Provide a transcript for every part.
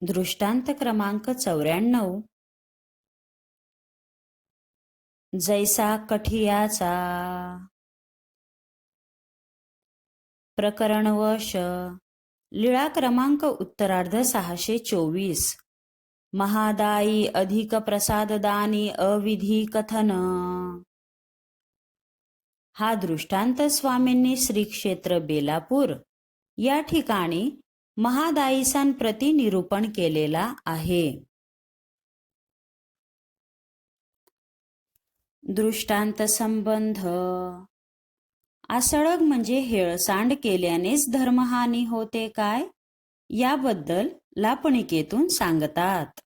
दृष्टांत क्रमांक 94. जैसा कठियाचा. प्रकरणवश. लीळा क्रमांक उत्तरार्ध 624. महादायी अधिक प्रसाददानी अविधी कथन. हा दृष्टांत स्वामींनी श्री क्षेत्र बेलापूर या ठिकाणी महादायीसांप्रती निरूपण केलेला आहे. दृष्टांत संबंध. आसळग म्हणजे हेळसांड केल्यानेच धर्महानी होते काय, याबद्दल लापणिकेतून सांगतात.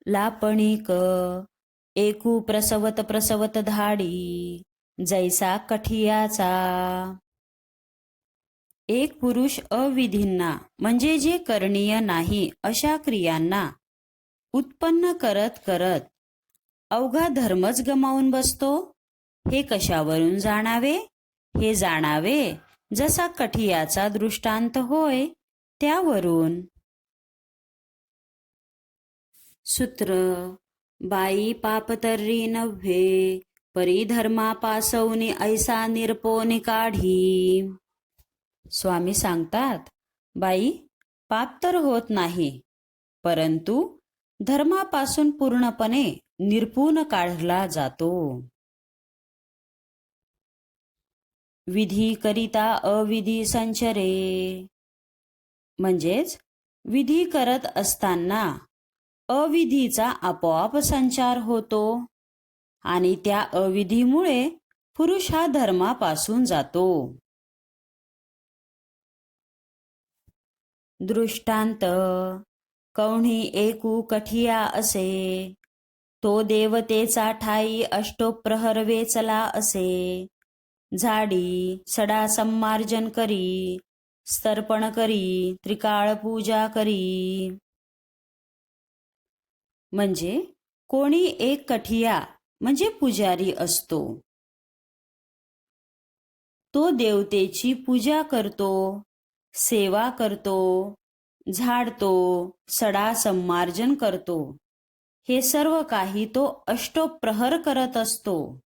लापणिक. एकू प्रसवत प्रसवत धाडी, जैसा कठियाचा. एक पुरुष अविधींना म्हणजे जे करणीय नाही अशा क्रियांना उत्पन्न करत करत अवघा धर्मच गमावून बसतो. हे कशावरून जाणावे? हे जाणावे जसा कठियाचा दृष्टांत होय त्यावरून. सूत्र. बाई पापतर्री नव्हे, परिधर्मा पासवनी ऐसा निरपोनी काढी. स्वामी सांगतात, बाई पाप तर होत नाही, परंतु धर्मापासून पूर्णपणे निरपून काढला जातो. विधी करिता अविधी संचरे. म्हणजेच विधी करत असताना अविधीचा आपोआप संचार होतो आणि त्या अविधीमुळे पुरुष हा धर्मापासून जातो. दृष्टांत. कवणी एकू कठिया असे, तो देवतेचा ठाई अष्टोप्रहर वेचला असे. झाडी सडा संमार्जन करी, स्तर्पण करी, त्रिकाळ पूजा करी. म्हणजे कोणी एक कठिया म्हणजे पुजारी असतो. तो देवतेची पूजा करतो, सेवा करतो, झाडतो, सडा संमार्जन करतो. हे सर्व काही तो अष्टोप्रहर करत असतो.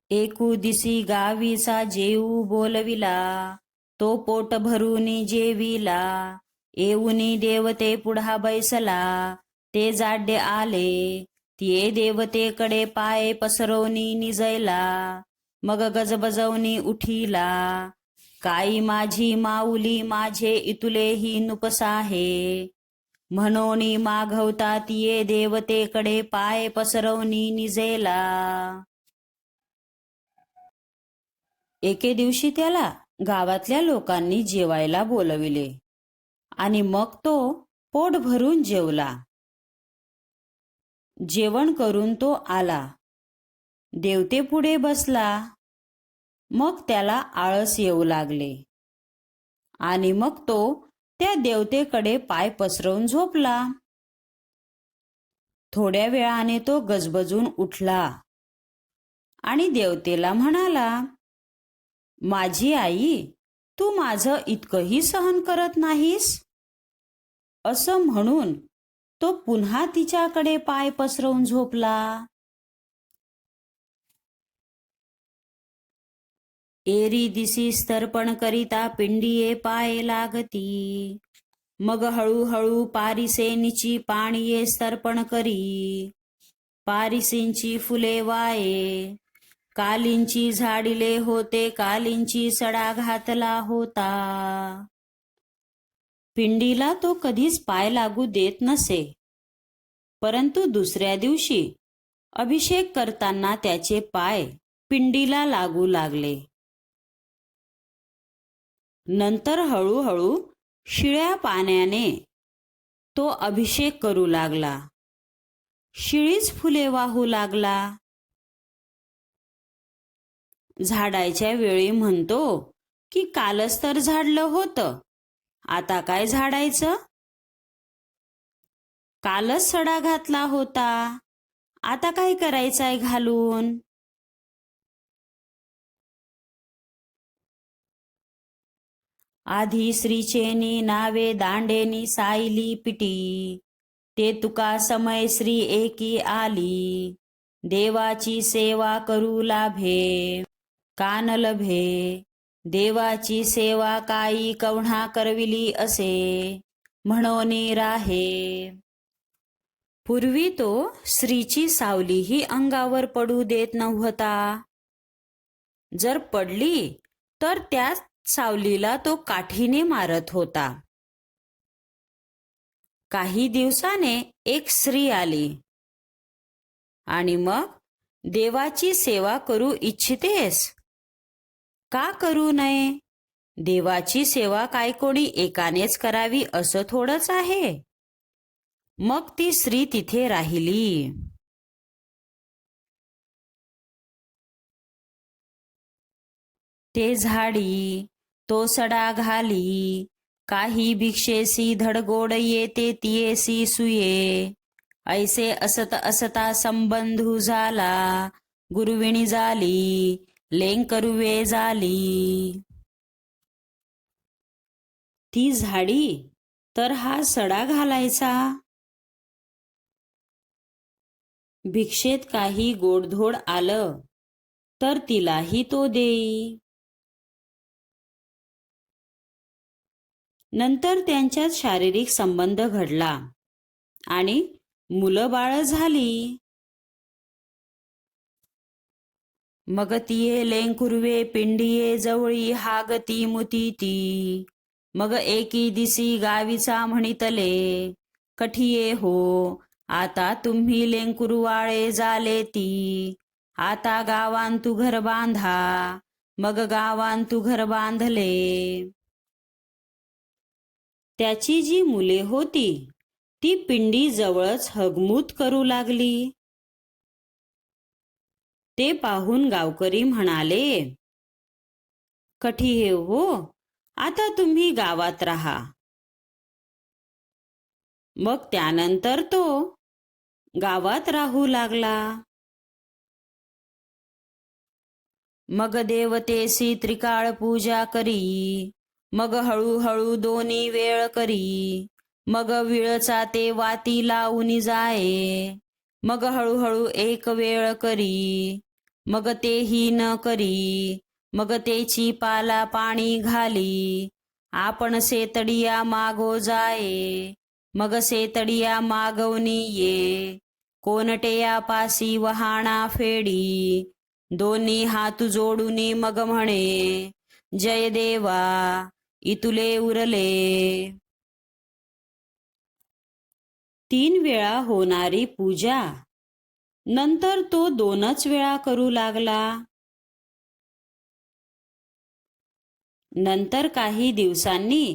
एकू दिसी गावीचा जेऊ बोलविला, तो पोट भरूनी जेविला. येऊनी देवते पुढा बैसला, ते जाड्य आले. ते देवतेकडे पाय पसरवनी निजैला. मग गजबजवनी उठीला. काई माझी माऊली माझे इतुलेही नुपसाहे. म्हणोनी मागवता तिये देवतेकडे पाय पसरवनी निजेला. एके दिवशी त्याला गावातल्या लोकांनी जेवायला बोलविले आणि मग तो पोट भरून जेवला. जेवण करून तो आला, देवतेपुढे बसला. मग त्याला आळस येऊ लागले आणि मग तो त्या देवतेकडे पाय पसरवून झोपला. थोड्या वेळाने तो गजबजून उठला आणि देवतेला म्हणाला, माझी आई, तू माझं इतकंही सहन करत नाहीस? असं म्हणून तो पुन्हा तिच्याकडे पाय पसरवून झोपला. एरी दिसी स्तर्पण करिता पिंडिये पाय लागती. मग हळूहळू पारिसेनीची पाणीये स्तर्पण करी. पारिसींची फुले वाये, कालींची झाडिले होते, कालींची सडा घातला होता. पिंडीला तो कधीच पाय लागू देत नसे, परंतु दुसऱ्या दिवशी अभिषेक करताना त्याचे पाय पिंडीला लागू लागले. नंतर हळूहळू शिळ्या पाण्याने तो अभिषेक करू लागला. शिळीच फुले वाहू लागला. झाडायच्या वेळी म्हणतो की कालच तर झाडलं होतं, आता काय झाडायचं? कालच सडा घातला होता, आता काय करायचाय घालून? आधी श्रीचेनी नावे दांडेनी सायली पिटी ते तुका समय श्री एकी आली देवाची सेवा करू लाभे कान लभे देवाची सेवा काई कवणा करविली असे म्हणोनी राहे. पूर्वी तो श्रीची सावलीही अंगावर पडू देत नव्हता. जर पडली तर त्या सावलीला तो काठीने मारत होता. काही दिवसाने एक स्त्री आली आणि मग देवाची सेवा करू इच्छितेस का करू नये. देवाची सेवा काय कोणी एकानेच करावी असं थोडंच आहे. मग ती स्त्री तिथे राहिली. ते झाडी तो सडा घाली काही भिक्षेसी धडगोड येते तियेसी सुये ऐसे असत असता संबंधू झाला गुरुविणी झाली लेंकरुवे झाली. ती झाडी तर हा सडा घालायचा. भिक्षेत काही गोडधोड आलं तर तिलाही तो देई. नंतर त्यांच्यात शारीरिक संबंध घडला आणि मुलं बाळ झाली. मग तिये लेंकुर्वे पिंडिये जवळी हागती मुती ती मग एकी दिसी गावीचा म्हणितले कठिये हो आता तुम्ही लेंकुरवाळे झाले ती आता गावांतू घर बांधा. मग गावांतू घर बांधले. त्याची जी मुले होती ती पिंडी जवळच हगमूत करू लागली. ते पाहून गावकरी म्हणाले कठीये हो आता तुम्ही गावात राहा. मग त्यानंतर तो गावात राहू लागला. मग देवतेसी त्रिकाळ पूजा करी मग हळूहळू दोन्ही वेळ करी मग विळचा ते वाती लावून जाये मग हळूहळू एक वेळ करी मग तेही न करी मग तेची पाला पाणी घाली आपण सेतडिया मागो जाये मग सेतडिया मागवनी ये कोणटेया पासी वहाणा फेडी दोन्ही हात जोडूनी मग म्हणे जय देवा इतुले उरले. 3 वेळा होणारी पूजा नंतर तो 2च वेळा करू लागला. नंतर काही दिवसांनी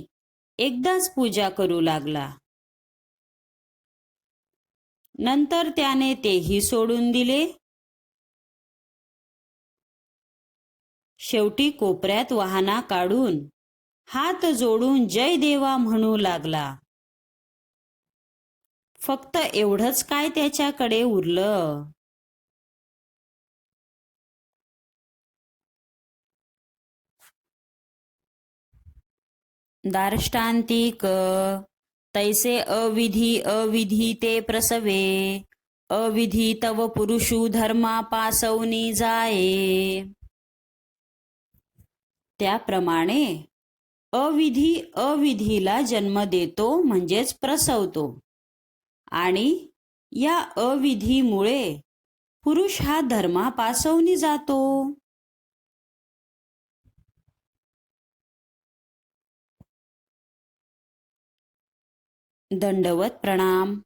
एकदाच पूजा करू लागला. नंतर त्याने तेही सोडून दिले. शेवटी कोपऱ्यात वाहना काढून हात जोडून जय देवा म्हणू लागला. फक्त एवढंच काय त्याच्याकडे उरलं. दार्ष्टान्तिक तैसे अविधी अविधी ते प्रसवे अविधी तव पुरुषू धर्मा पासवनी जाये. त्याप्रमाणे अविधी अविधीला जन्म देतो म्हणजेच प्रसवतो आणि या अविधीमुळे पुरुष हा धर्मापासवनी जातो. दंडवत प्रणाम.